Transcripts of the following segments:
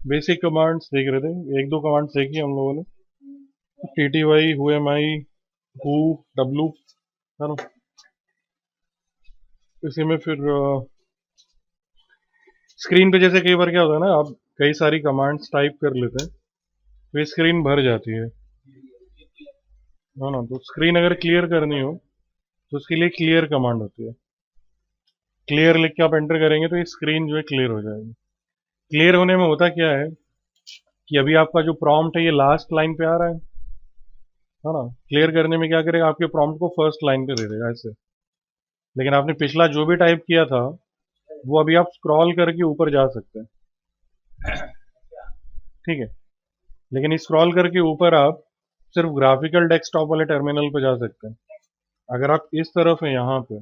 Basic commands देख रहे थे, एक दो कमांड्स देखी हम लोगों ने, TTY, who am I, who, W, है ना। इसी में फिर स्क्रीन पे जैसे कई बार क्या होता है ना, आप कई सारी कमांड्स टाइप कर लेते हैं तो ये स्क्रीन भर जाती है ना। तो स्क्रीन अगर क्लियर करनी हो तो उसके लिए क्लियर कमांड होती है। क्लियर लिख के आप एंटर करेंगे तो ये स्क्रीन जो है क्लियर हो जाएगी। क्लियर होने में होता क्या है कि अभी आपका जो प्रॉम्प्ट है ये लास्ट लाइन पे आ रहा है ना। क्लियर करने में क्या करेगा, आपके प्रॉम्प्ट को फर्स्ट लाइन पे दे देगा ऐसे। लेकिन आपने पिछला जो भी टाइप किया था वो अभी आप स्क्रॉल करके ऊपर जा सकते हैं, ठीक है। लेकिन स्क्रॉल करके ऊपर आप सिर्फ ग्राफिकल डेस्कटॉप वाले टर्मिनल पे जा सकते हैं। अगर आप इस तरफ है यहाँ पे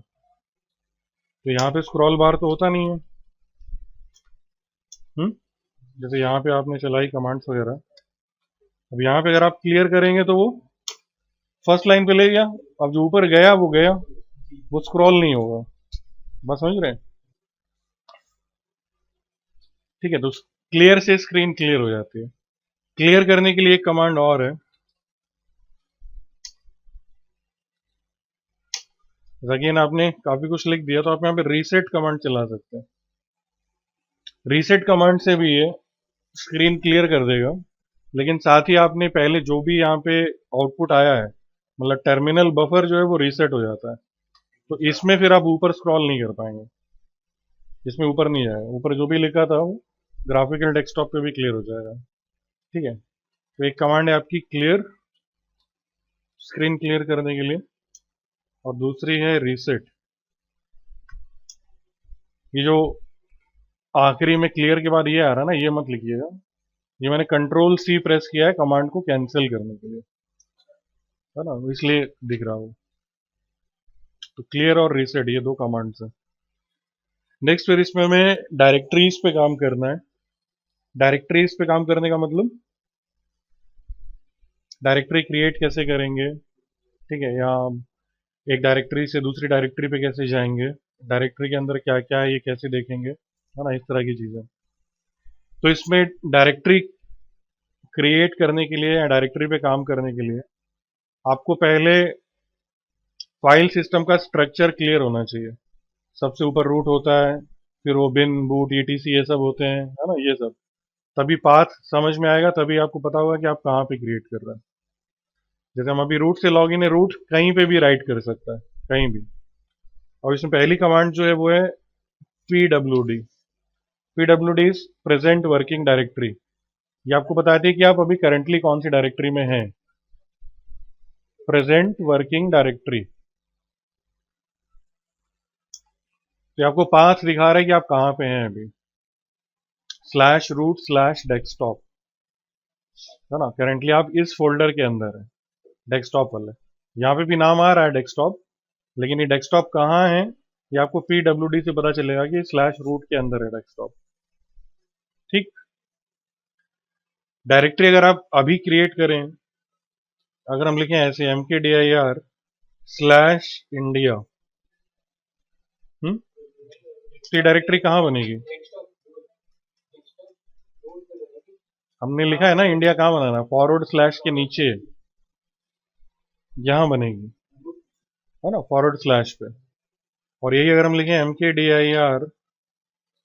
तो यहाँ पे स्क्रॉल बार तो होता नहीं है। जैसे यहाँ पे आपने चलाई कमांड्स वगैरह, अब यहाँ पे अगर आप क्लियर करेंगे तो वो फर्स्ट लाइन पे ले गया। अब जो ऊपर गया वो गया, वो स्क्रॉल नहीं होगा। बस समझ रहे हैं, ठीक है। तो क्लियर से स्क्रीन क्लियर हो जाती है। क्लियर करने के लिए एक कमांड और है, अगेन आपने काफी कुछ लिख दिया तो आप यहाँ पे रीसेट कमांड चला सकते हैं। रीसेट कमांड से भी ये स्क्रीन क्लियर कर देगा, लेकिन साथ ही आपने पहले जो भी यहाँ पे आउटपुट आया है, मतलब टर्मिनल बफर जो है वो रीसेट हो जाता है। तो इसमें फिर आप ऊपर स्क्रॉल नहीं कर पाएंगे, इसमें ऊपर नहीं जाएगा। ऊपर जो भी लिखा था वो ग्राफिकल डेस्कटॉप पे भी क्लियर हो जाएगा, ठीक है। तो एक कमांड है आपकी क्लियर, स्क्रीन क्लियर करने के लिए, और दूसरी है रीसेट। ये जो आखिरी में क्लियर के बाद ये आ रहा है ना, ये मत लिखिएगा, ये मैंने कंट्रोल C प्रेस किया है कमांड को कैंसिल करने के लिए, है ना, इसलिए दिख रहा हो। तो क्लियर और रीसेट ये दो कमांड्स हैं। नेक्स्ट फिर इसमें हमें डायरेक्टरीज पे काम करना है। डायरेक्टरीज पे काम करने का मतलब डायरेक्टरी क्रिएट कैसे करेंगे, ठीक है, या एक डायरेक्टरी से दूसरी डायरेक्टरी पे कैसे जाएंगे, डायरेक्टरी के अंदर क्या क्या है ये कैसे देखेंगे, है ना, इस तरह की चीजें। तो इसमें डायरेक्टरी क्रिएट करने के लिए या डायरेक्टरी पे काम करने के लिए आपको पहले फाइल सिस्टम का स्ट्रक्चर क्लियर होना चाहिए। सबसे ऊपर रूट होता है, फिर वो बिन, बूट, ETC ये सब होते हैं, है ना, ये सब। तभी पाथ समझ में आएगा, तभी आपको पता होगा कि आप कहाँ पे क्रिएट कर रहे हैं। जैसे हम अभी रूट से लॉग इन है, रूट कहीं पे भी राइट कर सकता है, कहीं भी। और इसमें पहली कमांड जो है वो है PWD। PWD is present working directory. ये आपको बताती है कि आप अभी करंटली कौन सी डायरेक्टरी में हैं। प्रेजेंट वर्किंग डायरेक्टरी, तो आपको पाथ दिखा रहा है कि आप कहाँ पे हैं अभी। स्लैश रूट स्लैश डेस्कटॉप, है ना, करंटली आप इस फोल्डर के अंदर है, डेस्कटॉप वाले। यहाँ पे भी नाम आ रहा है डेस्कटॉप, लेकिन ये डेस्कटॉप कहाँ है ये आपको PWD से पता चलेगा कि स्लैश रूट के अंदर है डेस्कटॉप, ठीक। डायरेक्टरी अगर आप अभी क्रिएट करें, अगर हम लिखें ऐसे MKDIR स्लैश इंडिया, तो ये डायरेक्टरी कहाँ बनेगी। हमने लिखा है ना इंडिया, कहाँ बनाना, फॉरवर्ड स्लैश के नीचे यहां बनेगी, है ना, फॉरवर्ड स्लैश पे। और यही अगर हम लिखें MKDIR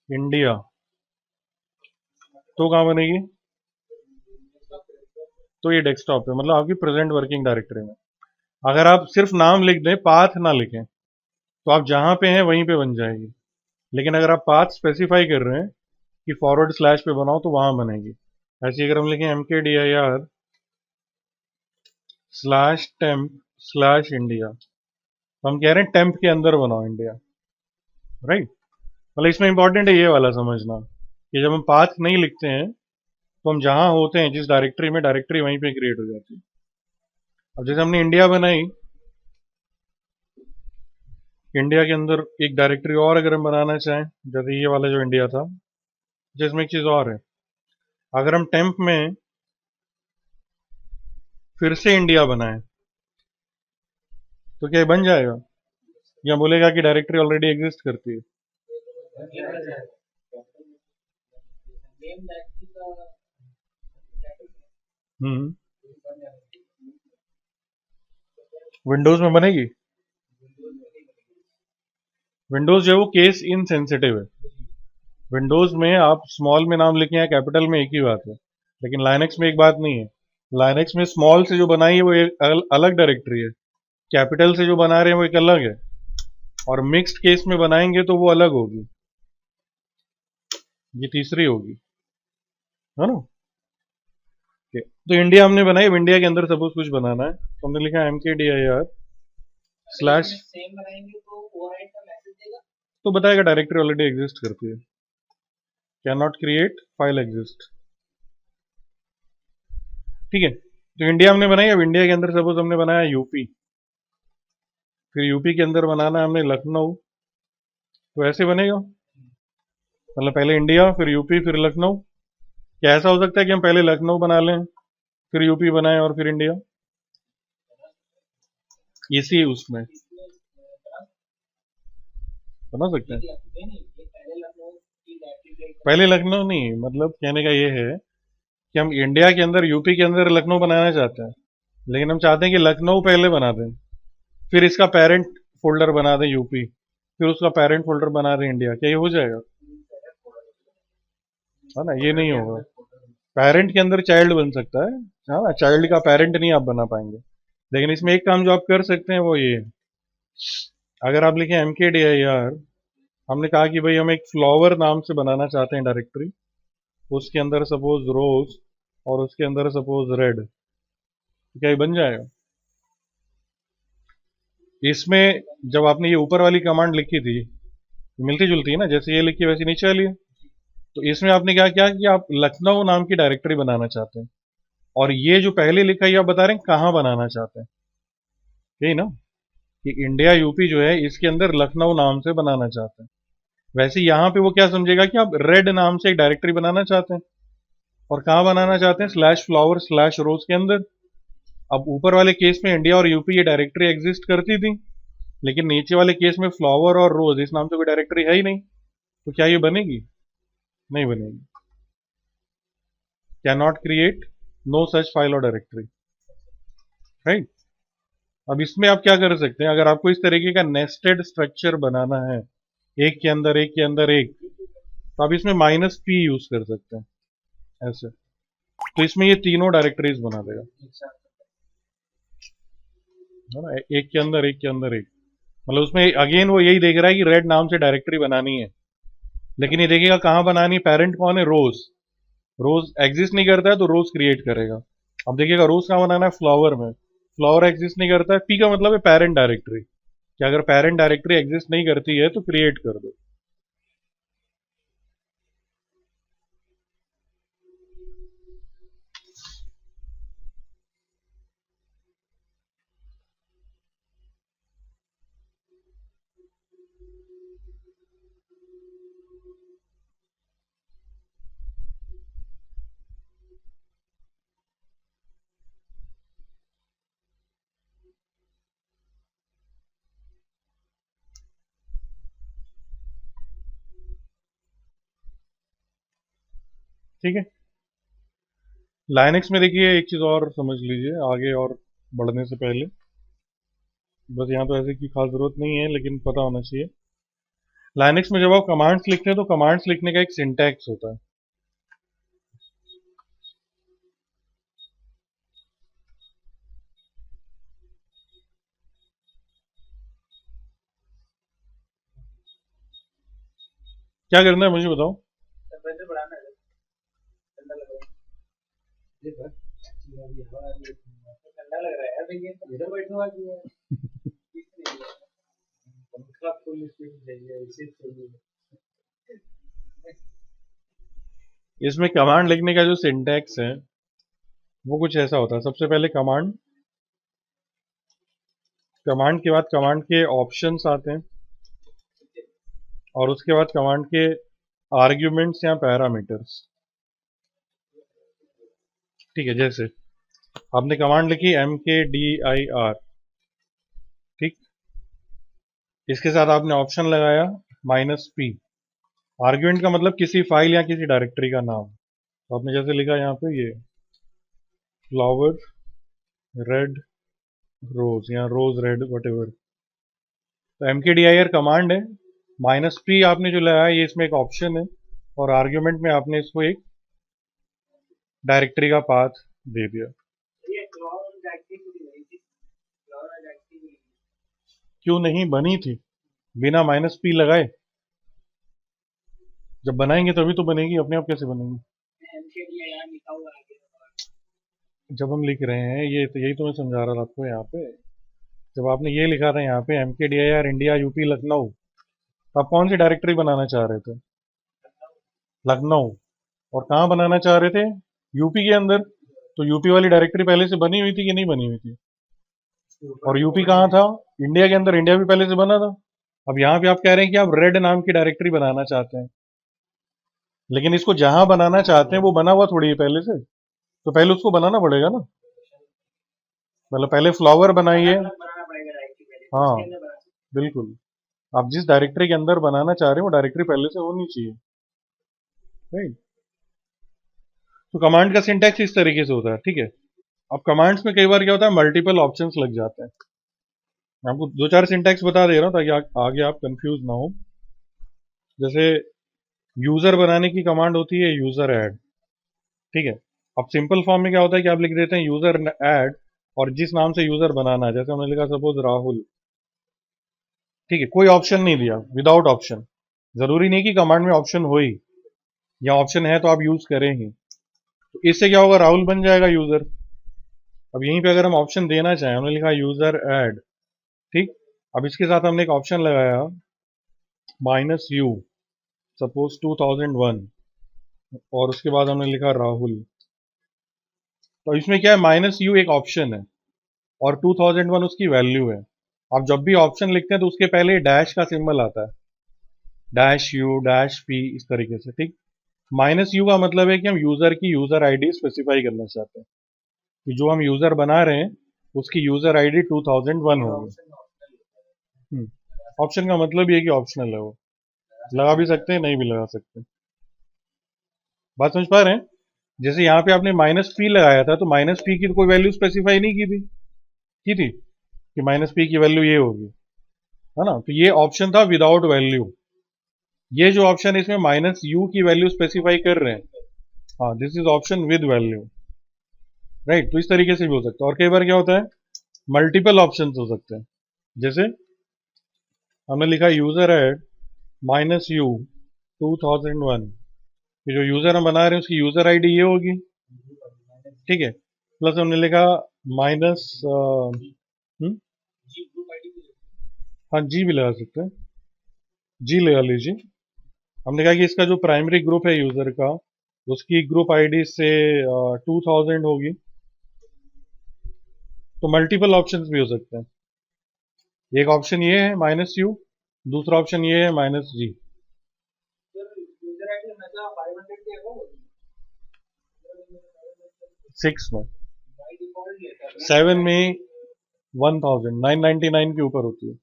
इंडिया तो कहाँ बनेगी, तो ये डेस्कटॉप है, मतलब आपकी प्रेजेंट वर्किंग डायरेक्टरी में। अगर आप सिर्फ नाम लिख दें, पाथ ना लिखें, तो आप जहां पे हैं वहीं पे बन जाएगी। लेकिन अगर आप पाथ स्पेसिफाई कर रहे हैं कि फॉरवर्ड स्लैश पे बनाओ तो वहां बनेगी। ऐसे अगर हम लिखें MKDIR slash temp slash India, तो हम कह रहे हैं टेम्प के अंदर बनाओ इंडिया, राइट। मतलब इसमें इंपॉर्टेंट है ये वाला समझना कि जब हम पाथ नहीं लिखते हैं तो हम जहां होते हैं जिस डायरेक्टरी में, डायरेक्टरी वहीं पे क्रिएट हो जाती है। अब जैसे हमने इंडिया बनाई, इंडिया के अंदर एक डायरेक्टरी और अगर हम बनाना चाहें, जैसे ये वाला जो इंडिया था, जिसमें एक चीज और है, अगर हम टेम्प में फिर से इंडिया बनाएं तो क्या ये बन जाएगा, या बोलेगा कि डायरेक्टरी ऑलरेडी एग्जिस्ट करती है। हम्म। विंडोज में बनेगी। विंडोज जो है वो केस इनसेंसिटिव है। विंडोज में आप स्मॉल में नाम लिखे हैं कैपिटल में एक ही बात है, लेकिन लाइनक्स में एक बात नहीं है। लाइनक्स में स्मॉल से जो बनाई है वो एक अलग डायरेक्टरी है, कैपिटल से जो बना रहे हैं वो एक अलग है, और मिक्स्ड केस में बनाएंगे तो वो अलग होगी, ये तीसरी होगी, है ना। Okay. तो इंडिया हमने बनाई, अब इंडिया के अंदर सपोज कुछ बनाना है तो हमने लिखा mkdir स्लैश, तो बताएगा डायरेक्टरी ऑलरेडी एग्जिस्ट करती है, can not create file exist. ठीक है, तो इंडिया हमने बनाई, अब इंडिया के अंदर सपोज हमने बनाया यूपी, फिर यूपी के अंदर बनाना है हमने लखनऊ, तो ऐसे बनेगा, मतलब पहले इंडिया फिर यूपी फिर लखनऊ। क्या ऐसा हो सकता है कि हम पहले लखनऊ बना लें फिर यूपी बनाएं और फिर इंडिया, इसी उसमें बना सकते हैं। पहले लखनऊ नहीं, मतलब कहने का ये है कि हम इंडिया के अंदर यूपी के अंदर लखनऊ बनाना चाहते हैं, लेकिन हम चाहते हैं कि लखनऊ पहले बना दें, फिर इसका पेरेंट फोल्डर बना दें यूपी, फिर उसका पेरेंट फोल्डर बना दें इंडिया। क्या ये हो जाएगा? है ना, ये नहीं होगा। पेरेंट के अंदर चाइल्ड बन सकता है, हाँ, चाइल्ड का पेरेंट नहीं आप बना पाएंगे। लेकिन इसमें एक काम जो आप कर सकते हैं वो ये, अगर आप लिखें mkdir, हमने कहा कि भाई हम एक फ्लावर नाम से बनाना चाहते हैं डायरेक्टरी, उसके अंदर सपोज रोज और उसके अंदर सपोज रेड, तो क्या ये बन जाएगा? इसमें जब आपने ये ऊपर वाली कमांड लिखी थी, मिलती जुलती है ना, जैसे ये लिखी वैसी नीचे वाली है, तो इसमें आपने क्या किया कि आप लखनऊ नाम की डायरेक्टरी बनाना चाहते हैं, और ये जो पहले लिखा है ये आप बता रहे हैं कहाँ बनाना चाहते हैं, यही ना, कि इंडिया यूपी जो है इसके अंदर लखनऊ नाम से बनाना चाहते हैं। वैसे यहाँ पे वो क्या समझेगा कि आप रेड नाम से एक डायरेक्टरी बनाना चाहते हैं, और कहाँ बनाना चाहते हैं, स्लैश फ्लावर स्लैश रोज के अंदर। अब ऊपर वाले केस में इंडिया और यूपी ये डायरेक्टरी एग्जिस्ट करती थी, लेकिन नीचे वाले केस में फ्लावर और रोज इस नाम से कोई डायरेक्टरी है ही नहीं, तो क्या ये बनेगी? नहीं बनेगी। Cannot create no such file और डायरेक्टरी, राइट। अब इसमें आप क्या कर सकते हैं, अगर आपको इस तरीके का नेस्टेड स्ट्रक्चर बनाना है, एक के अंदर एक के अंदर एक, तो आप इसमें -p यूज कर सकते हैं ऐसे, तो इसमें ये तीनों डायरेक्टरीज बना देगा, है ना, एक के अंदर एक के अंदर एक। मतलब उसमें अगेन वो यही देख रहा है कि रेड नाम से डायरेक्टरी बनानी है, लेकिन ये देखेगा कहाँ बनानी, पेरेंट कौन है, रोज। रोज एग्जिस्ट नहीं करता है तो रोज क्रिएट करेगा। अब देखिएगा रोज कहाँ बनाना है, फ्लावर में, फ्लावर एग्जिस्ट नहीं करता है, पी का मतलब है पेरेंट डायरेक्टरी, कि अगर पेरेंट डायरेक्टरी एग्जिस्ट नहीं करती है तो क्रिएट कर दो। ठीक है, लाइनक्स में देखिए एक चीज और समझ लीजिए आगे और बढ़ने से पहले, बस यहाँ तो ऐसे की खास जरूरत नहीं है लेकिन पता होना चाहिए। लाइनक्स में जब आप कमांड्स लिखते हैं तो कमांड्स लिखने का एक सिंटैक्स होता है। क्या करना है मुझे बताओ। इसमें कमांड लिखने का जो सिंटैक्स है वो कुछ ऐसा होता है, सबसे पहले कमांड, कमांड के बाद कमांड के ऑप्शंस आते हैं, और उसके बाद कमांड के आर्ग्यूमेंट्स या पैरामीटर्स। ठीक है, जैसे आपने कमांड लिखी mkdir, ठीक, इसके साथ आपने ऑप्शन लगाया -p, आर्ग्यूमेंट का मतलब किसी फाइल या किसी डायरेक्टरी का नाम, तो आपने जैसे लिखा यहाँ पे ये फ्लावर रेड रोज या रोज रेड वट एवर। तो mkdir कमांड है, -p आपने जो लगाया ये इसमें एक ऑप्शन है, और आर्ग्यूमेंट में आपने इसको एक डायरेक्टरी का पाथ दे दिया। क्यों नहीं बनी थी बिना -p लगाए? जब बनाएंगे तभी तो बनेगी, अपने आप कैसे बनेगी? जब हम लिख रहे हैं ये तो, यही तो मैं समझा रहा था आपको यहाँ पे। जब आपने ये लिखा था यहाँ पे mkdir इंडिया यूपी लखनऊ, तो आप कौन सी डायरेक्टरी बनाना चाह रहे थे? लखनऊ। और कहाँ बनाना चाह रहे थे? यूपी के अंदर। तो यूपी वाली डायरेक्टरी पहले से बनी हुई थी कि नहीं बनी हुई थी? और यूपी कहाँ था? इंडिया के अंदर। इंडिया भी पहले से बना था। अब यहाँ पे आप कह रहे हैं कि आप रेड नाम की डायरेक्टरी बनाना चाहते हैं, लेकिन इसको जहां बनाना चाहते हैं वो बना हुआ थोड़ी है पहले से, तो पहले उसको बनाना पड़ेगा ना। मतलब पहले फ्लावर बनाइए। हाँ बिल्कुल, आप जिस डायरेक्टरी के अंदर बनाना चाह रहे हैं वो डायरेक्टरी पहले से होनी चाहिए, राइट। तो कमांड का सिंटैक्स इस तरीके से होता है, ठीक है। अब कमांड्स में कई बार क्या होता है, मल्टीपल ऑप्शंस लग जाते हैं। मैं आपको दो चार सिंटैक्स बता दे रहा हूँ ताकि आगे आप कंफ्यूज ना हो। जैसे यूजर बनाने की कमांड होती है यूजर ऐड, ठीक है। अब सिंपल फॉर्म में क्या होता है कि आप लिख देते हैं यूजर ऐड, और जिस नाम से यूजर बनाना है, जैसे हमने लिखा सपोज राहुल, ठीक है। कोई ऑप्शन नहीं दिया, विदाउट ऑप्शन। जरूरी नहीं कि कमांड में ऑप्शन हो ही, या ऑप्शन है तो आप यूज करें ही। तो इससे क्या होगा, राहुल बन जाएगा यूजर। अब यहीं पे अगर हम ऑप्शन देना चाहें, हमने लिखा यूजर ऐड, ठीक। अब इसके साथ हमने एक ऑप्शन लगाया -u, सपोज 2001, और उसके बाद हमने लिखा राहुल। तो इसमें क्या है, -u एक ऑप्शन है और 2001 उसकी वैल्यू है। आप जब भी ऑप्शन लिखते हैं तो उसके पहले डैश का सिंबल आता है, -u -p, इस तरीके से, ठीक। -u का मतलब है कि हम यूजर की यूजर आईडी स्पेसिफाई करना चाहते हैं, कि जो हम यूजर बना रहे हैं उसकी यूजर आईडी 2001 होगी। ऑप्शन का मतलब ये है कि ऑप्शनल है, वो लगा भी सकते हैं, नहीं भी लगा सकते। बात समझ पा रहे हैं? जैसे यहाँ पे आपने -p लगाया था, तो -p की तो कोई वैल्यू स्पेसिफाई नहीं की थी कि -p की वैल्यू ये होगी, है ना। तो ये ऑप्शन था विदाउट वैल्यू। ये जो ऑप्शन है इसमें -u की वैल्यू स्पेसिफाई कर रहे हैं, हाँ, this is option with value, right. तो इस तरीके से भी हो सकता है। और कई बार क्या होता है, मल्टीपल ऑप्शन हो सकते हैं। जैसे हमने लिखा यूजर ऐड -u 2001, कि जो यूजर हम बना रहे हैं उसकी यूजर आईडी ये होगी, ठीक है। प्लस हमने लिखा माइनस, हाँ जी भी लगा सकते हैं, जी लगा लीजिए। हमने कहा कि इसका जो प्राइमरी ग्रुप है यूजर का, उसकी ग्रुप आईडी से 2000 होगी। तो मल्टीपल ऑप्शंस भी हो सकते हैं। एक ऑप्शन ये है -u, दूसरा ऑप्शन ये है -g। 6 में, 7 में 1999 के ऊपर होती है,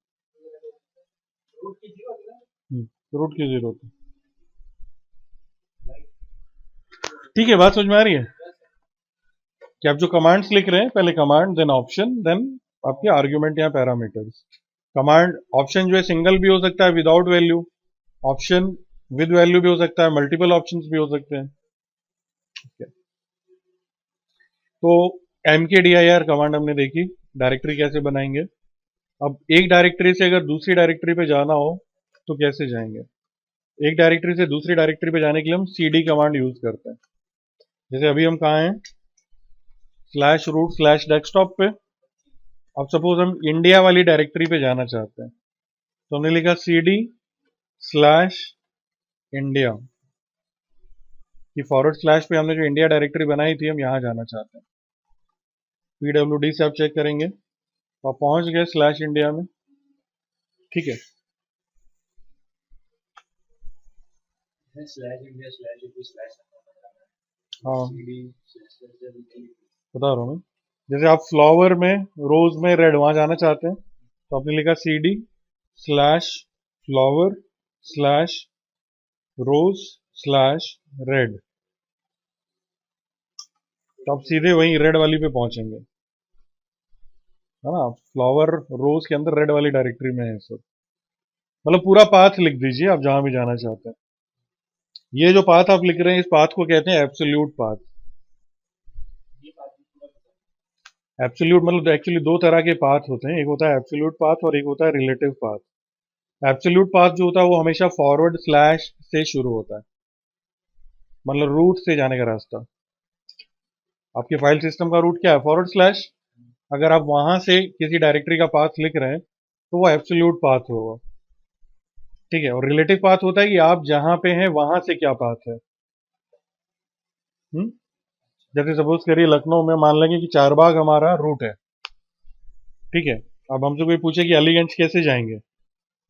रूट की 0 होती है, ठीक है। बात समझ में आ रही है कि आप जो कमांड्स लिख रहे हैं, पहले कमांड देन ऑप्शन देन आपके आर्ग्यूमेंट या पैरामीटर्स। कमांड ऑप्शन जो है सिंगल भी हो सकता है without value, option with value भी हो सकता है, मल्टीपल ऑप्शंस भी हो सकते हैं, ठीक है। तो mkdir कमांड हमने देखी, डायरेक्टरी कैसे बनाएंगे। अब एक डायरेक्टरी से अगर दूसरी डायरेक्टरी पे जाना हो तो कैसे जाएंगे? एक डायरेक्टरी से दूसरी डायरेक्टरी पे जाने के लिए हम cd कमांड यूज करते हैं। जैसे अभी हम कहाँ हैं, /root/desktop पे। अब सपोज हम इंडिया वाली डायरेक्टरी पे जाना चाहते हैं, तो हमने लिखा cd/इंडिया, कि // पे हमने जो इंडिया डायरेक्टरी बनाई थी हम यहाँ जाना चाहते हैं। pwd से आप चेक करेंगे तो आप पहुंच गए /इंडिया में, ठीक है। हाँ बता रहा हूँ मैं। जैसे आप फ्लावर में, रोज में, रेड, वहां जाना चाहते हैं, तो आपने लिखा cd/flower/rose/red, तो आप सीधे वहीं रेड वाली पे पहुंचेंगे, है ना। फ्लावर रोज के अंदर रेड वाली डायरेक्टरी में है सब। मतलब पूरा पाथ लिख दीजिए आप जहां भी जाना चाहते हैं। ये जो पाथ आप लिख रहे हैं इस पाथ को कहते हैं एब्सोल्यूट पाथ। एब्सोल्यूट मतलब एक्चुअली दो तरह के पाथ होते हैं, एक होता है एब्सोल्यूट पाथ और एक होता है रिलेटिव पाथ। एब्सोल्यूट पाथ जो होता है वो हमेशा फॉरवर्ड स्लैश से शुरू होता है, मतलब रूट से जाने का रास्ता। आपके फाइल सिस्टम का रूट क्या है? Forward slash. अगर आप वहां से किसी डायरेक्टरी का पाथ लिख रहे हैं तो वो एब्सोल्यूट पाथ होगा, ठीक है। और रिलेटिव पाथ होता है कि आप जहां पे हैं वहां से क्या पाथ है। हम्म? जैसे सपोज करिए लखनऊ में मान लेंगे कि चारबाग हमारा रूट है, ठीक है। अब हमसे कोई पूछे कि अलीगंज कैसे जाएंगे,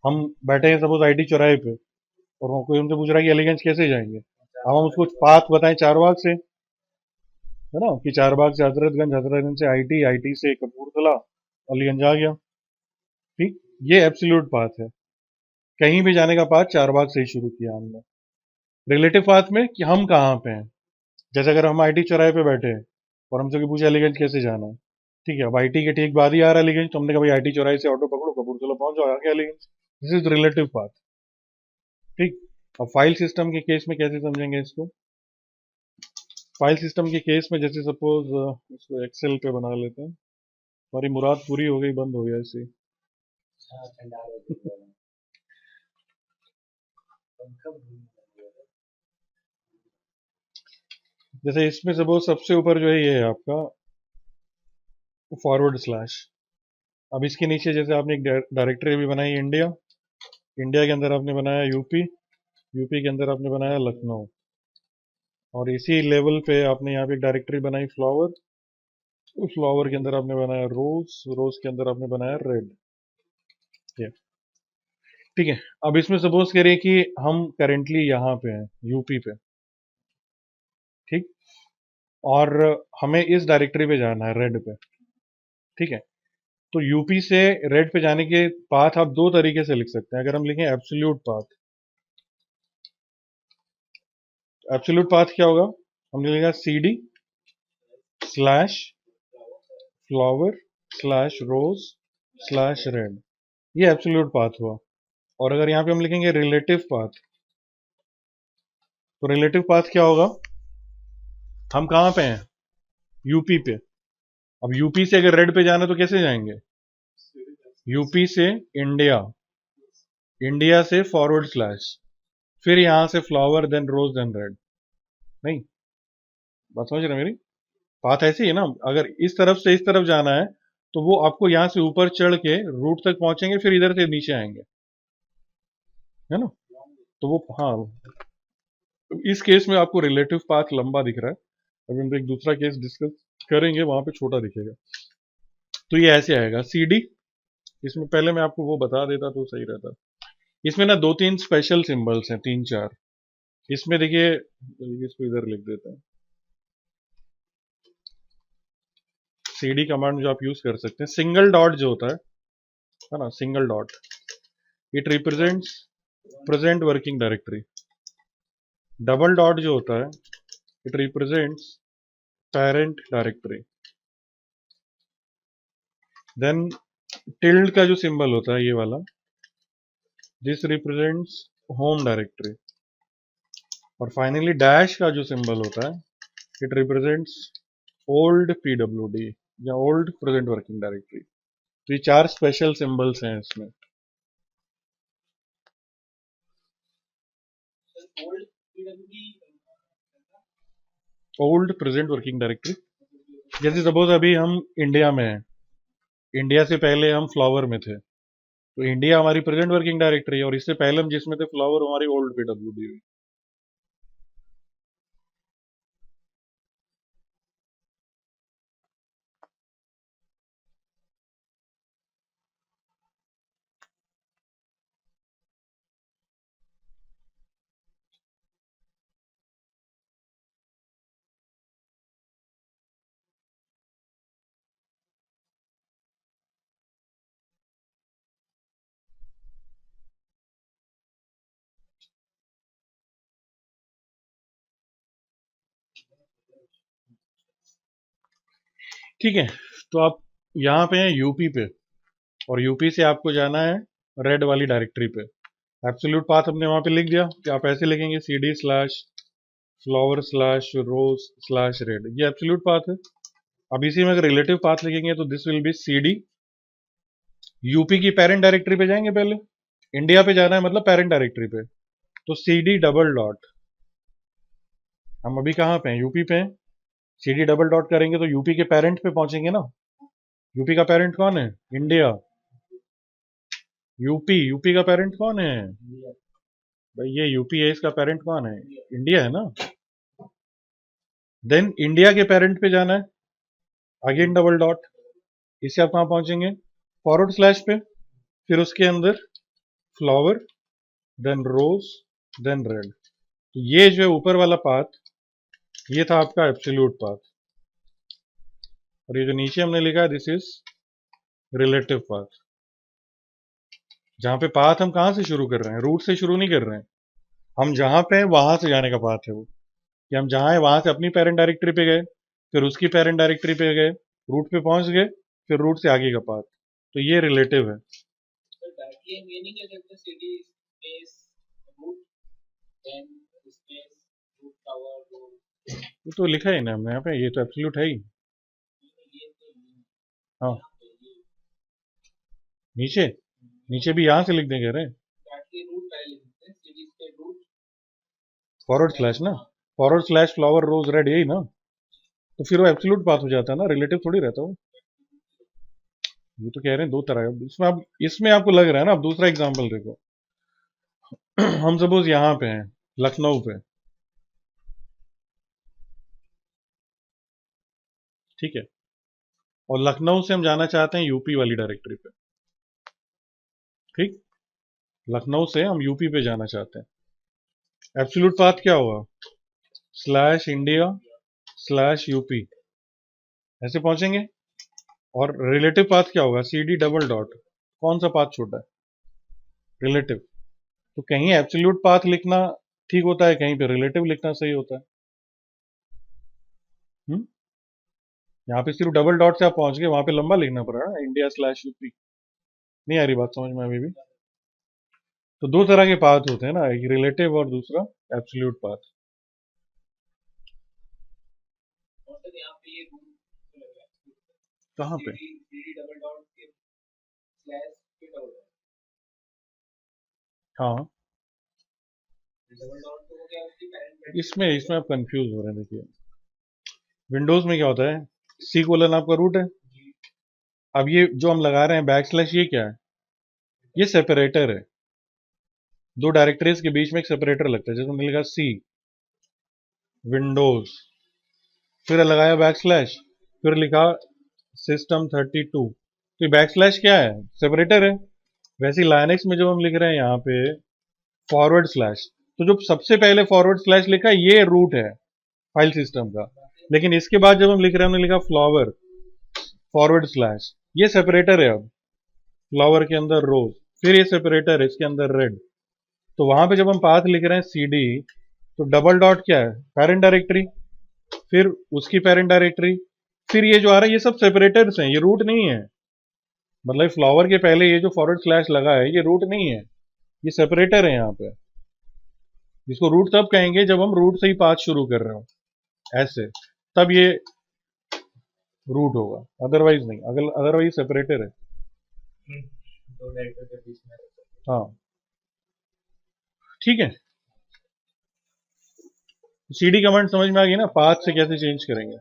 हम बैठे हैं सपोज आईटी चौराहे पे, और कोई हमसे पूछ रहा है कि अलीगंज कैसे जाएंगे, अब हम उसको पाथ बताएं चारबाग से, है ना, कि चारबाग से हजरतगंज, हजरतगंज से आईटी, आईटी से कपूरथला, अलीगंज आ गया, ठीक। ये एब्सोल्यूट पाथ है, कहीं भी जाने का पाथ चारबाग से ही शुरू किया हमने। रिलेटिव पाथ में कि हम कहाँ पे हैं, जैसे अगर हम आईटी चौराहे पे बैठे हैं और हमसे कोई पूछे अलीगंज कैसे जाना है, ठीक है। अब आईटी के ठीक बाद ही आ रहा है अलीगंज, तो हमने कहा भाई आईटी चौराहे से ऑटो पकड़ो, कपूरथला पहुंच जाओ, आगे Aliganj. This is relative path, ठीक। अब फाइल सिस्टम के केस में कैसे समझेंगे इसको? फाइल सिस्टम के केस में जैसे सपोज इसको एक्सेल पे बना लेते हैं। हमारी मुराद पूरी हो गई, बंद हो गया इसे। जैसे इसमें सपोज सबसे ऊपर जो है ये है आपका फॉरवर्ड स्लैश। अब इसके नीचे जैसे आपने एक डायरेक्टरी भी बनाई इंडिया, इंडिया के अंदर आपने बनाया यूपी, यूपी के अंदर आपने बनाया लखनऊ, और इसी लेवल पे आपने यहाँ पे एक डायरेक्टरी बनाई फ्लावर, फ्लावर के अंदर आपने बनाया रोज, रोज के अंदर आपने बनाया रेड, ठीक है। अब इसमें सपोज करिए कि हम करेंटली यहाँ पे हैं यूपी पे, ठीक, और हमें इस डायरेक्टरी पे जाना है रेड पे, ठीक है। तो यूपी से रेड पे जाने के पाथ आप दो तरीके से लिख सकते हैं। अगर हम लिखें एब्सोल्यूट पाथ, एब्सोल्यूट पाथ क्या होगा? हमने लिखा C D slash flower slash rose slash red, ये एब्सोल्यूट पाथ हुआ। और अगर यहाँ पे हम लिखेंगे रिलेटिव पाथ, तो रिलेटिव पाथ क्या होगा? हम कहाँ पे हैं? यूपी पे। अब यूपी से अगर रेड पे जाना तो कैसे जाएंगे? यूपी से इंडिया, इंडिया से फॉरवर्ड स्लैश, फिर यहां से flower then rose then red. नहीं, बात समझ रहे हैं मेरी? बात ऐसी है ना, अगर इस तरफ से इस तरफ जाना है तो वो आपको यहां से ऊपर चढ़ के रूट तक पहुंचेंगे, फिर इधर से नीचे आएंगे, है ना। तो वो हाँ, इस केस में आपको रिलेटिव पाथ लंबा दिख रहा है, अभी हम एक दूसरा केस डिस्कस करेंगे वहां पे छोटा दिखेगा। तो ये ऐसे आएगा सी डी। इसमें पहले मैं आपको वो बता देता तो सही रहता। इसमें ना दो तीन स्पेशल सिंबल्स हैं, तीन चार। इसमें देखिए, इसको इधर लिख देते हैं। सीडी कमांड जो आप यूज कर सकते हैं, सिंगल डॉट जो होता है ना, single dot, it represents present working directory. Double dot जो होता है it represents parent directory. Then tilde का जो सिंबल होता है ये वाला, दिस रिप्रेजेंट्स होम डायरेक्टरी। और फाइनली डैश का जो सिंबल होता है इट रिप्रेजेंट्स ओल्ड पीडब्ल्यूडी या ओल्ड प्रेजेंट वर्किंग डायरेक्टरी। तो ये चार स्पेशल सिंबल्स हैं इसमें। ओल्ड प्रेजेंट वर्किंग डायरेक्टरी, जैसे सपोज अभी हम इंडिया में हैं, इंडिया से पहले हम फ्लावर में थे, तो इंडिया हमारी प्रेजेंट वर्किंग डायरेक्टरी है, और इससे पहले हम जिसमें थे फ्लावर हमारी ओल्ड पीडब्ल्यूडी हुई। ठीक है, तो आप यहाँ पे हैं यूपी पे, और यूपी से आपको जाना है रेड वाली डायरेक्टरी पे। एब्सोल्यूट पाथ हमने वहां पे लिख दिया कि आप ऐसे लिखेंगे cd slash flower slash rose slash red, ये एब्सोल्यूट पाथ है। अब इसी में अगर रिलेटिव पाथ लिखेंगे तो this will be cd, UP की पेरेंट डायरेक्टरी पे जाएंगे, पहले इंडिया पे जाना है मतलब पेरेंट डायरेक्टरी पे, तो cd डबल डॉट, हम अभी कहाँ पे हैं, यूपी पे हैं, cd डबल डॉट करेंगे तो यूपी के पेरेंट पे पहुंचेंगे ना। यूपी का पेरेंट कौन है, इंडिया। यूपी, यूपी का पेरेंट कौन है भाई, ये यूपी है, इसका पेरेंट कौन है, इंडिया है ना। देन इंडिया के पेरेंट पे जाना है, अगेन डबल डॉट, इससे आप कहां पहुंचेंगे, फॉरवर्ड स्लैश पे, फिर उसके अंदर flower, then rose, then red. तो ये जो है ऊपर वाला पाथ, ये था आपका एब्सोल्यूट पाथ, और ये जो नीचे हमने लिखा है दिस इज रिलेटिव पाथ। जहां पे पाथ हम कहां से शुरू कर रहे हैं, रूट से शुरू नहीं कर रहे हैं, हम जहां पे हैं वहां से जाने का पाथ है वो, कि हम जहां हैं वहां से अपनी पेरेंट डायरेक्टरी पे गए, फिर उसकी पेरेंट डायरेक्टरी पे गए, रूट पे पहुंच गए, फिर रूट से आगे का पाथ, तो ये रिलेटिव है। ये तो लिखा है ना हमने यहाँ पे, ये तो एब्सोल्यूट है ही। हाँ, नीचे, नीचे भी यहाँ से लिख देंगे, रहे फॉरवर्ड स्लैश ना, फॉरवर्ड स्लैश फ्लावर रोज रेड, यही ना, तो फिर वो एब्सोल्यूट पाथ हो जाता है ना, रिलेटिव थोड़ी रहता वो। ये तो कह रहे हैं दो तरह है इसमें, आप इसमें आपको लग रहा है ना। अब दूसरा एग्जांपल देखो, हम सपोज यहाँ पे हैं लखनऊ पे, ठीक है, और लखनऊ से हम जाना चाहते हैं यूपी वाली डायरेक्टरी पे, ठीक, लखनऊ से हम यूपी पे जाना चाहते हैं, एब्सोल्यूट पाथ क्या होगा, स्लैश इंडिया स्लैश यूपी, ऐसे पहुंचेंगे। और रिलेटिव पाथ क्या होगा, cd डबल डॉट, कौन सा पाथ छोटा है, रिलेटिव। तो कहीं एब्सोल्यूट पाथ लिखना ठीक होता है, कहीं पे रिलेटिव लिखना सही होता है। यहाँ पे सिर्फ डबल डॉट से आप पहुंच गए, वहां पे लंबा लिखना पड़ा ना, इंडिया स्लैश यूपी। नहीं आ रही बात समझ में अभी भी। तो दो तरह के पाथ होते हैं ना, एक रिलेटिव और दूसरा एब्सोल्यूट पाथ। कहाँ पे, हाँ, इसमें इसमें आप कंफ्यूज हो रहे हैं। देखिए विंडोज में क्या होता है, सी कोलन आपका रूट है, अब ये जो हम लगा रहे हैं बैक स्लैश, ये क्या है, ये सेपरेटर है, दो डायरेक्टरीज के बीच में एक सेपरेटर लगता है, जैसे हमने लिखा सी विंडोज, फिर लगाया बैक स्लैश, फिर लिखा सिस्टम 32, तो बैक स्लैश क्या है, सेपरेटर है। वैसे लाइनक्स में जब हम लिख रहे हैं यहाँ पे फॉरवर्ड स्लैश, तो जो सबसे पहले फॉरवर्ड स्लैश लिखा है ये रूट है फाइल सिस्टम का, लेकिन इसके बाद जब हम लिख रहे हैं, हमने लिखा फ्लावर फॉरवर्ड स्लैश, ये सेपरेटर है। अब फ्लावर के अंदर रोज, फिर ये सेपरेटर है इसके अंदर रेड। तो वहां पे जब हम पाथ लिख रहे हैं cd, तो डबल डॉट क्या है, पेरेंट डायरेक्टरी, फिर उसकी पेरेंट डायरेक्टरी, फिर ये जो आ रहा है ये सब सेपरेटर्स हैं, ये रूट नहीं है। मतलब फ्लावर के पहले ये जो फॉरवर्ड स्लैश लगा है ये रूट नहीं है, ये सेपरेटर है यहाँ पे। जिसको रूट तब कहेंगे जब हम रूट से ही पाथ शुरू कर रहे हो, ऐसे, तब ये रूट होगा, अदरवाइज नहीं, अगर अदरवाइज सेपरेटर है। हाँ, ठीक है, cd कमांड समझ में आ गई ना, पाथ से कैसे चेंज करेंगे।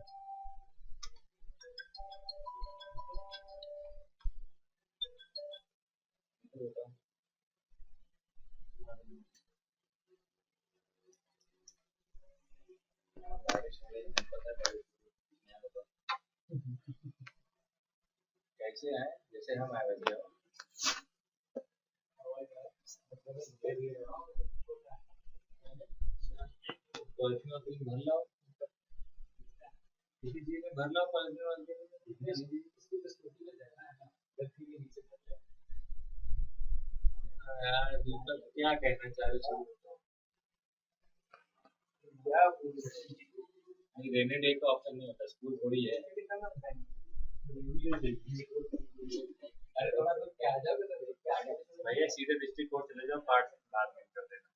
भैया सीधे डिस्ट्रिक्ट कोर्ट चले जाओ, पार्ट बाद में कर देना।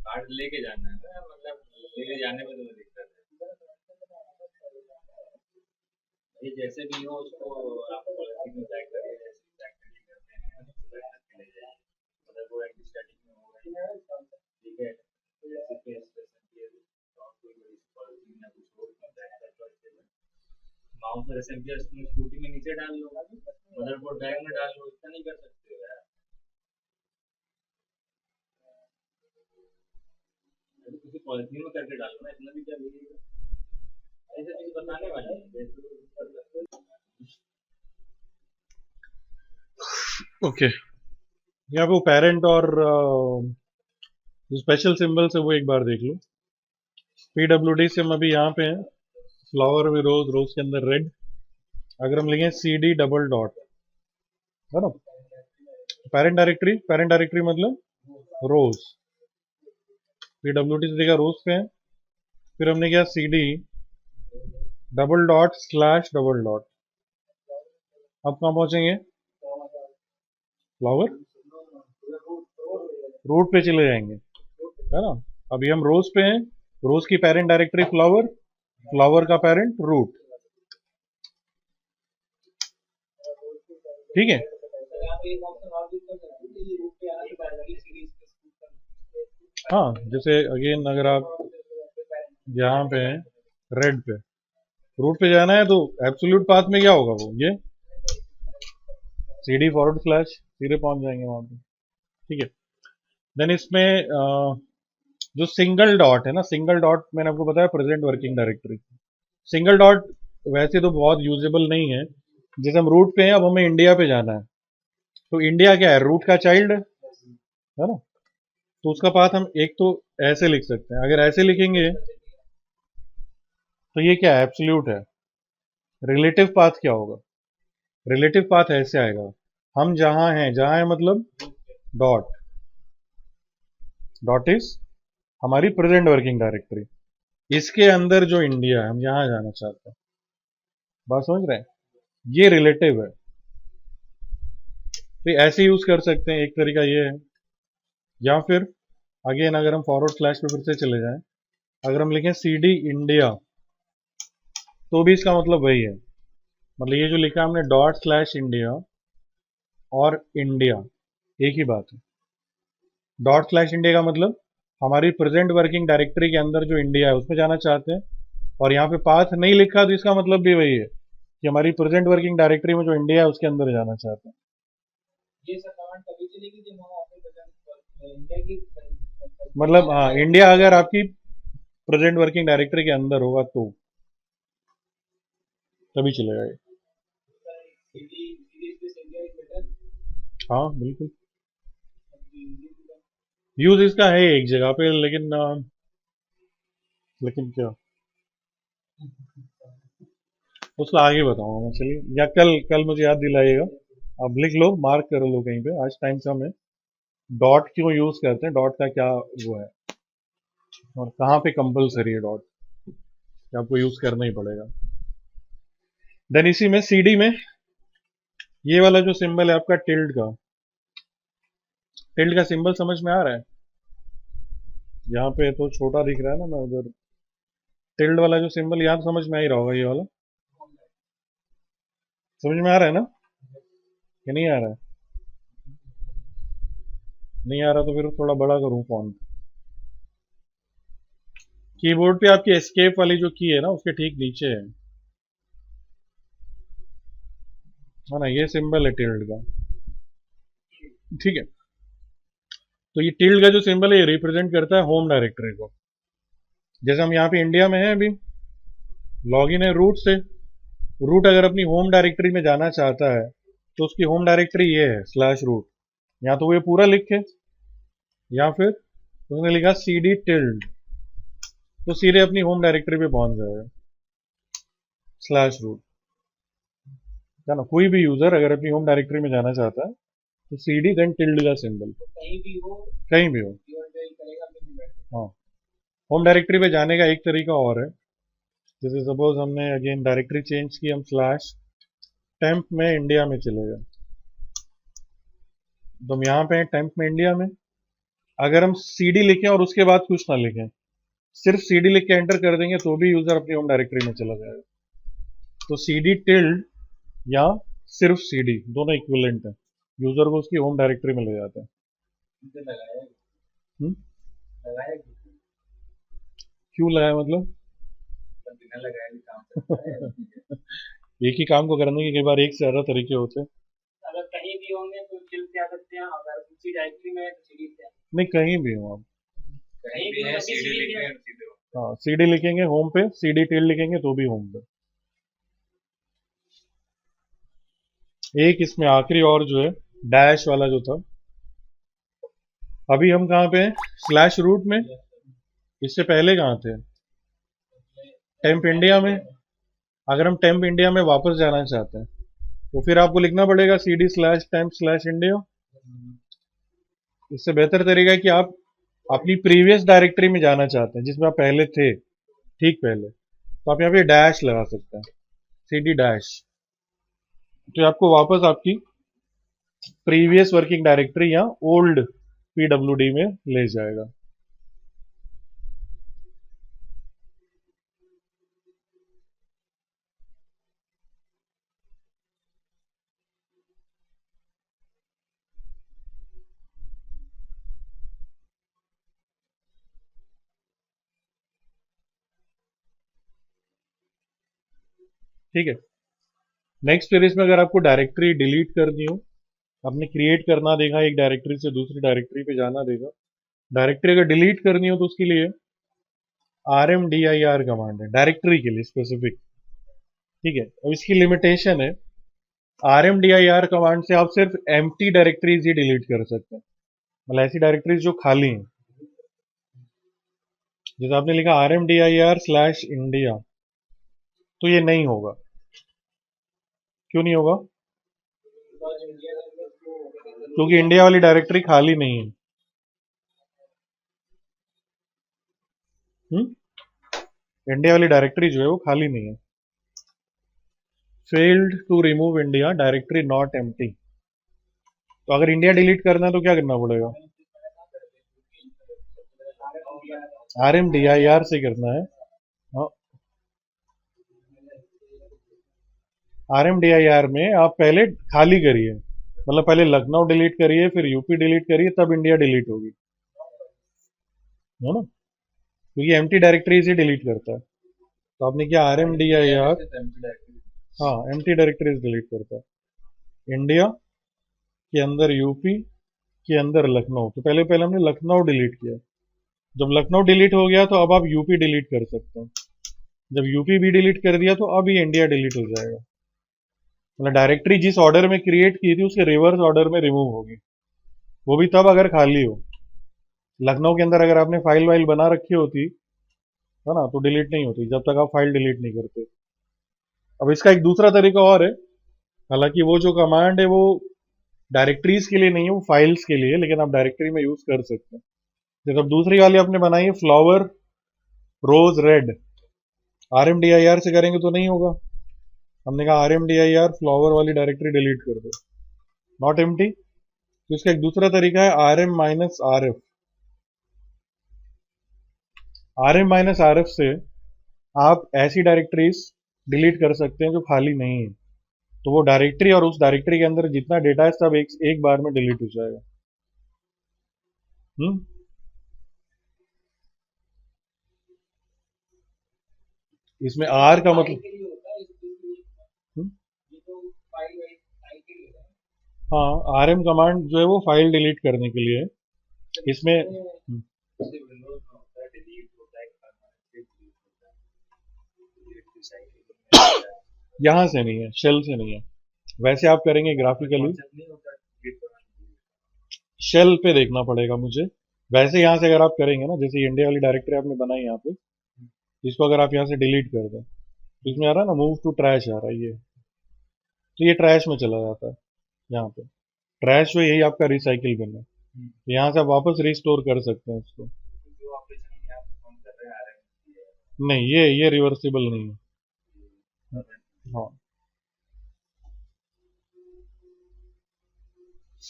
पार्ट लेके जाना है ना, मतलब लेके जाने में तुम्हें दिक्कत है। ये जैसे भी हो उसको आप पॉलिथीन में पैक करिए, जैसे पैक करते हैं उसको पैक करके ले जाइए। मतलब वो एंटी स्टैटिक में होगा, ठीक है। जैसे कि स्टेशन की और कोई बड़ी पॉलिथीन या कुछ और में पैक कर दो अच्छे से। माउस और एसएमपी स्कूटी में नीचे डाल लो, मदरबोर्ड बैग में डाल लो, इतना नहीं कर सकते हो यार। किसी पॉलिथीन में करके डालो ना, इतना भी क्या लीजिएगा, ऐसे चीज बताने वाली है। ओके, यहाँ पे वो पेरेंट और जो स्पेशल सिंबल्स है वो एक बार देख लो। पीडब्ल्यूडी से हम अभी यहाँ पे हैं, फ्लावर में रोज, रोज के अंदर रेड। अगर हम लिखें सी डी डबल डॉट, है ना, पेरेंट डायरेक्टरी मतलब रोज, पीडब्ल्यूडी से देखा रोज पे है। फिर हमने किया C D double dot slash double dot, अब कहाँ पहुंचेंगे, फ्लावर रूट पे चले जाएंगे, है ना। अभी हम रोज पे हैं, रोज की पेरेंट डायरेक्टरी फ्लावर, फ्लावर का पेरेंट रूट, ठीक है। हाँ, जैसे अगेन अगर आप यहाँ पे हैं रेड पे, रूट पे जाना है तो एब्सोल्यूट पाथ में क्या होगा, वो ये सीडी फॉरवर्ड स्लैश सीधे पहुंच जाएंगे वहां पे, ठीक है। देन इसमें जो सिंगल डॉट है ना, सिंगल डॉट मैंने आपको बताया present working directory. Single dot वैसे तो बहुत यूजेबल नहीं है। जैसे हम रूट पे हैं, अब हमें इंडिया पे जाना है, तो इंडिया क्या है, रूट का चाइल्ड है ना। तो उसका पाथ हम एक तो ऐसे लिख सकते हैं, अगर ऐसे लिखेंगे तो ये क्या है, एब्सोल्यूट है। रिलेटिव पाथ क्या होगा, रिलेटिव पाथ ऐसे आएगा, हम जहां हैं मतलब डॉट, डॉट इज हमारी प्रेजेंट वर्किंग डायरेक्टरी, इसके अंदर जो इंडिया है हम यहां जाना चाहते हैं, बात समझ रहे हैं, ये रिलेटिव है। तो ऐसे यूज कर सकते हैं, एक तरीका ये है। या फिर अगेन अगर हम फॉरवर्ड स्लैश पे फिर से चले जाएं, अगर हम लिखें सी डी इंडिया, तो भी इसका मतलब वही है। मतलब ये जो लिखा हमने डॉट स्लैश इंडिया और इंडिया, एक ही बात है। डॉट स्लैश इंडिया का मतलब हमारी प्रेजेंट वर्किंग डायरेक्टरी के अंदर जो इंडिया है उसमें जाना चाहते हैं, और यहाँ पे पाथ नहीं लिखा तो इसका मतलब भी वही है कि हमारी प्रेजेंट वर्किंग डायरेक्टरी में जो इंडिया है उसके अंदर जाना चाहते हैं। ये सब कमांड तभी चलेगी जब हम अपने इंडिया की, मतलब हाँ, इंडिया अगर आपकी प्रेजेंट वर्किंग डायरेक्टरी के अंदर होगा तो तभी चलेगा ये। हाँ बिल्कुल, यूज इसका है एक जगह पे, लेकिन क्या उसको आगे बताऊंगा मैं, चलिए, या कल कल मुझे याद दिलाइएगा। अब लिख लो, मार्क कर लो कहीं पे, आज टाइम कम है। डॉट क्यों यूज करते हैं, डॉट का क्या वो है, और कहाँ पे कंपलसरी है डॉट, आपको यूज करना ही पड़ेगा। देन इसी में सीडी में ये वाला जो सिंबल है आपका टिल्ड का सिंबल समझ में आ रहा है, यहाँ पे तो छोटा दिख रहा है ना, मैं उधर टिल्ड वाला जो सिंबल, यहाँ तो समझ में आ ही रहा होगा, ये वाला समझ में आ रहा है ना, कि नहीं आ रहा है, नहीं आ रहा तो फिर थोड़ा बड़ा करूँ फॉन्ट। कीबोर्ड पे आपकी एस्केप वाली जो की है ना उसके ठीक नीचे है ना, ये सिंबल है टिल्ड का, ठीक है। तो ये टिल्ड का जो सिंबल है ये रिप्रेजेंट करता है होम डायरेक्टरी को। जैसे हम यहाँ पे इंडिया में हैं अभी, लॉगिन है रूट से, रूट अगर अपनी होम डायरेक्टरी में जाना चाहता है तो उसकी होम डायरेक्टरी ये है स्लैश रूट, या तो वो ये पूरा लिखे, या फिर उसने लिखा सी डी टिल्ड, तो सीधे अपनी होम डायरेक्टरी पे पहुंच जाएगा स्लैश रूट, है ना। कोई भी यूजर अगर अपनी होम डायरेक्टरी में जाना चाहता है तो सी डी देन टिल्ड का सिंबल, कहीं भी हो, हाँ। होम डायरेक्टरी पे जाने का एक तरीका और है। जैसे सपोज हमने अगेन डायरेक्टरी चेंज की, हम स्लैश टेम्प में इंडिया में चले गए, तो हम यहाँ पे हैं टेम्प में इंडिया में। अगर हम सीडी लिखें और उसके बाद कुछ ना लिखें, सिर्फ सीडी लिख के एंटर कर देंगे तो भी यूजर अपनी होम डायरेक्टरी में चला जाएगा। तो सीडी टिल्ड या सिर्फ सीडी दोनों इक्विवेलेंट है, यूजर को उसकी होम डायरेक्टरी में ले जाते हैं। इनसे लगाया हम्म? लगाया क्यों लगाया मतलब? पर बिना लगाए भी काम करता है। एक ही काम को करने के कई बार एक से ज्यादा तरीके होते हैं। अगर कहीं भी होंगे तो चिल से आ सकते हैं, अगर उसी डायरेक्टरी में है तो सीडी से नहीं, कहीं भी हो आप, कहीं भी है सीडी लिखेंगे सीधे हाँ सीडी लिखेंगे होम पे, सीडी टिल्ड लिखेंगे तो भी होम पे। एक इसमें आखिरी और जो है डैश वाला जो था, अभी हम कहाँ पे हैं? स्लैश रूट में। इससे पहले कहाँ थे? टेम्प इंडिया में। अगर हम टेम्प इंडिया में वापस जाना चाहते हैं तो फिर आपको लिखना पड़ेगा cd slash temp slash India. इससे बेहतर तरीका है कि आप अपनी प्रीवियस डायरेक्टरी में जाना चाहते हैं जिसमें आप पहले थे, ठीक पहले, तो आप यहाँ पे डैश लगा सकते हैं, cd डैश, तो ये आपको वापस आपकी प्रीवियस वर्किंग डायरेक्टरी या ओल्ड पीडब्ल्यूडी में ले जाएगा। ठीक है। नेक्स्ट फिर इसमें अगर आपको डायरेक्टरी डिलीट करनी हो, आपने क्रिएट करना देगा, एक डायरेक्टरी से दूसरी डायरेक्टरी पे जाना देगा, डायरेक्टरी अगर डिलीट करनी हो तो उसके लिए rmdir कमांड है, डायरेक्टरी के लिए स्पेसिफिक। ठीक है, अब इसकी लिमिटेशन है, rmdir कमांड से आप सिर्फ एम्प्टी डायरेक्टरीज ही डिलीट कर सकते हैं, मतलब ऐसी डायरेक्टरीज जो खाली हैं। जैसे आपने लिखा rmdir स्लैश इंडिया, तो ये नहीं होगा। क्यों नहीं होगा? क्योंकि इंडिया वाली डायरेक्टरी खाली नहीं है। इंडिया वाली डायरेक्टरी जो है वो खाली नहीं है। Failed to remove India directory not empty, तो अगर इंडिया डिलीट करना है तो क्या करना पड़ेगा? rmdir से करना है। हाँ, rmdir में आप पहले खाली करिए, मतलब पहले लखनऊ डिलीट करिए, फिर यूपी डिलीट करिए, तब इंडिया डिलीट होगी, है ना? क्योंकि एम्प्टी डायरेक्टरीज ही डिलीट करता है। तो आपने क्या rmdir, हाँ एम्प्टी डायरेक्टरीज डिलीट करता है। इंडिया के अंदर यूपी के अंदर लखनऊ, तो पहले पहले हमने लखनऊ डिलीट किया। जब लखनऊ डिलीट हो गया तो अब आप यूपी डिलीट कर सकते हैं। जब यूपी भी डिलीट कर दिया तो अब ये इंडिया डिलीट हो जाएगा। मतलब डायरेक्टरी जिस ऑर्डर में क्रिएट की थी उसके रिवर्स ऑर्डर में रिमूव होगी, वो भी तब अगर खाली हो। लखनऊ के अंदर अगर आपने फाइल वाइल बना रखी होती है ना, तो डिलीट नहीं होती जब तक आप फाइल डिलीट नहीं करते। अब इसका एक दूसरा तरीका और है, हालांकि वो जो कमांड है वो डायरेक्टरीज के लिए नहीं है, वो फाइल्स के लिए है, लेकिन आप डायरेक्टरी में यूज कर सकते हैं। जैसे अब दूसरी वाली आपने बनाई है फ्लावर रोज रेड, rmdir से करेंगे तो नहीं होगा। हमने कहा rmdir फ्लावर वाली डायरेक्टरी डिलीट कर दो, नॉट एम्प्टी। तो इसका एक दूसरा तरीका है rm-rf। rm-rf से आप ऐसी डायरेक्टरीज डिलीट कर सकते हैं जो खाली नहीं है, तो वो डायरेक्टरी और उस डायरेक्टरी के अंदर जितना डेटा है सब एक बार में डिलीट हो जाएगा। इसमें आर का मतलब, हम्म? हाँ आरएम कमांड जो है वो फाइल डिलीट करने के लिए है। इसमें यहाँ से नहीं है, शेल से नहीं है। वैसे आप करेंगे ग्राफिकली, शेल पे देखना पड़ेगा मुझे। वैसे यहाँ से अगर आप करेंगे ना, जैसे इंडिया वाली डायरेक्टरी आपने बनाई यहाँ पे, इसको अगर आप यहाँ से डिलीट कर दें, इसमें आ रहा है ना मूव टू ट्रैश आ रहा है, ये तो ये ट्रैश में चला जाता है। यहाँ पे ट्रैश जो यही आपका रिसाइकिल बिन है, यहाँ से आप वापस रिस्टोर कर सकते हैं इसको। नहीं, ये रिवर्सिबल नहीं है। हाँ,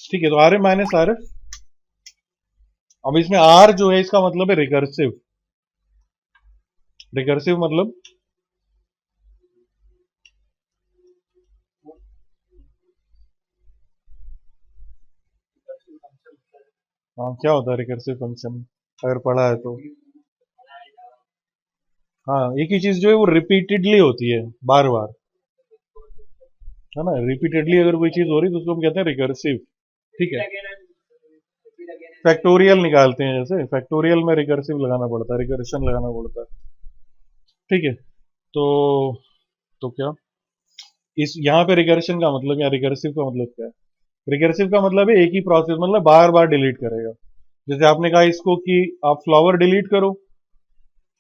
ठीक है, तो R M minus R F. अब इसमें आर जो है इसका मतलब है रिकर्सिव। रिकर्सिव मतलब हाँ, क्या होता है रिकर्सिव फंक्शन, अगर पढ़ा है तो। हाँ, एक ही चीज जो है वो रिपीटेडली होती है, बार बार, है ना। रिपीटेडली अगर कोई चीज हो रही है तो उसको हम कहते हैं रिकर्सिव। ठीक है, फैक्टोरियल निकालते हैं, जैसे फैक्टोरियल में रिकर्सिव लगाना पड़ता है, रिकर्शन लगाना पड़ता है। ठीक है, तो क्या इस यहाँ पे रिकर्शन का मतलब या रिकर्सिव का मतलब क्या है? रिकर्सिव का मतलब है एक ही प्रोसेस, मतलब बार बार डिलीट करेगा। जैसे आपने कहा इसको कि आप फ्लावर डिलीट करो,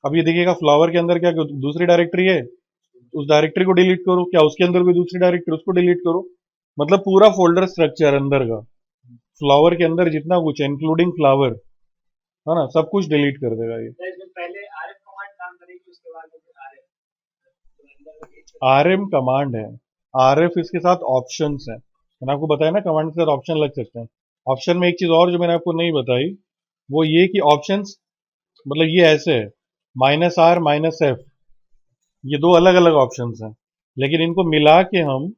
अब ये देखिएगा फ्लावर के अंदर क्या दूसरी डायरेक्टरी है, उस डायरेक्टरी को डिलीट करो, क्या उसके अंदर कोई दूसरी डायरेक्टरी, उसको डिलीट करो। मतलब पूरा फोल्डर स्ट्रक्चर अंदर का, फ्लावर के अंदर जितना कुछ है इंक्लूडिंग फ्लावर, है ना, सब कुछ डिलीट कर देगा ये। पहले आरएफ कमांड काम करेगी, उसके बाद आरएफ आर एम कमांड है, आर एफ इसके साथ ऑप्शंस हैं। मैंने आपको बताया ना कमांड के साथ ऑप्शन लग सकते हैं। ऑप्शन में एक चीज और जो मैंने आपको नहीं बताई, वो ये कि ऑप्शंस मतलब ये ऐसे है, माइनस आर माइनस एफ, ये दो अलग अलग ऑप्शंस हैं, लेकिन इनको मिला के हम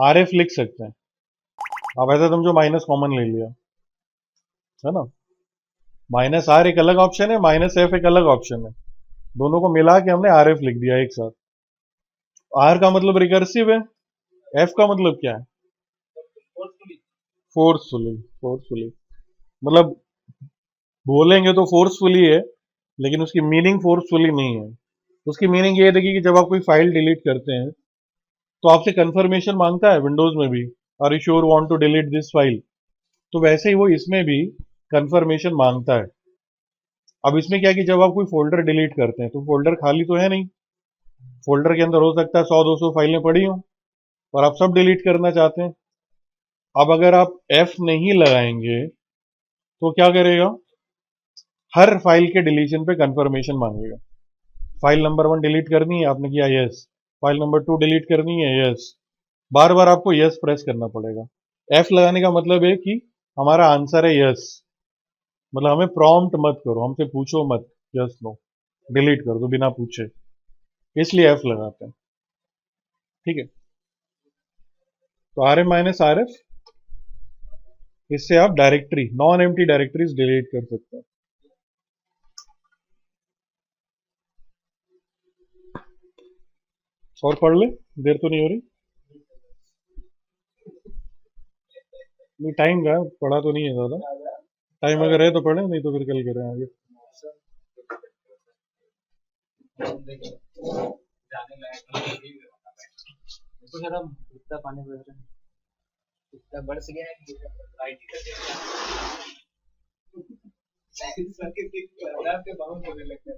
आर एफ लिख सकते हैं। अब ऐसा समझो माइनस कॉमन ले लिया, है ना। माइनस आर एक अलग ऑप्शन है, माइनस एफ एक अलग ऑप्शन है, दोनों को मिला के हमने आर एफ लिख दिया एक साथ। आर का मतलब रिकर्सिव है, एफ का मतलब क्या है? फोर्सफुली। फोर्सफुली। फोर्सफुली मतलब बोलेंगे तो फोर्सफुली है, लेकिन उसकी मीनिंग फोर्सफुली नहीं है। उसकी मीनिंग ये देखिए कि जब आप कोई फाइल डिलीट करते हैं तो आपसे कंफर्मेशन मांगता है विंडोज में भी, are you sure want to delete this file. तो वैसे ही वो इसमें भी कंफर्मेशन मांगता है। अब इसमें क्या है कि जब आप कोई फोल्डर डिलीट करते हैं तो फोल्डर खाली तो है नहीं, फोल्डर के अंदर हो सकता है 100-200 फाइलें पड़ी हों और आप सब डिलीट करना चाहते हैं। अब अगर आप एफ नहीं लगाएंगे तो क्या करेगा, हर फाइल के डिलीशन पे कंफर्मेशन मांगेगा। फाइल नंबर 1 डिलीट करनी है, आपने किया यस। फाइल नंबर 2 डिलीट करनी है, यस। बार बार आपको यस प्रेस करना पड़ेगा। एफ लगाने का मतलब है कि हमारा आंसर है यस, मतलब हमें प्रॉम्प्ट मत करो, हमसे पूछो मत, यस नो, डिलीट कर दो बिना पूछे, इसलिए एफ लगाते हैं। ठीक है, तो R M minus R F, इससे आप directory, non empty directories delete कर सकते हैं। और पढ़ ले, देर तो नहीं हो रही? नहीं, टाइम का पढ़ा तो नहीं है ज्यादा, टाइम अगर है तो पढ़े, नहीं तो फिर कल करें आगे। जाने लायक देखो सर, हम इतना पानी बह रहे हैं, इतना बरस गया है कि राइट ही कर दिया आपके बहुत होने लगता है।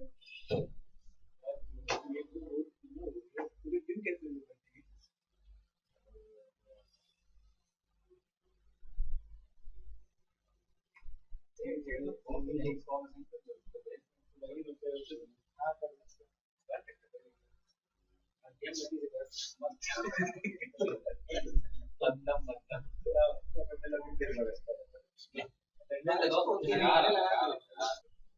पूरे दिन कैसे मतलब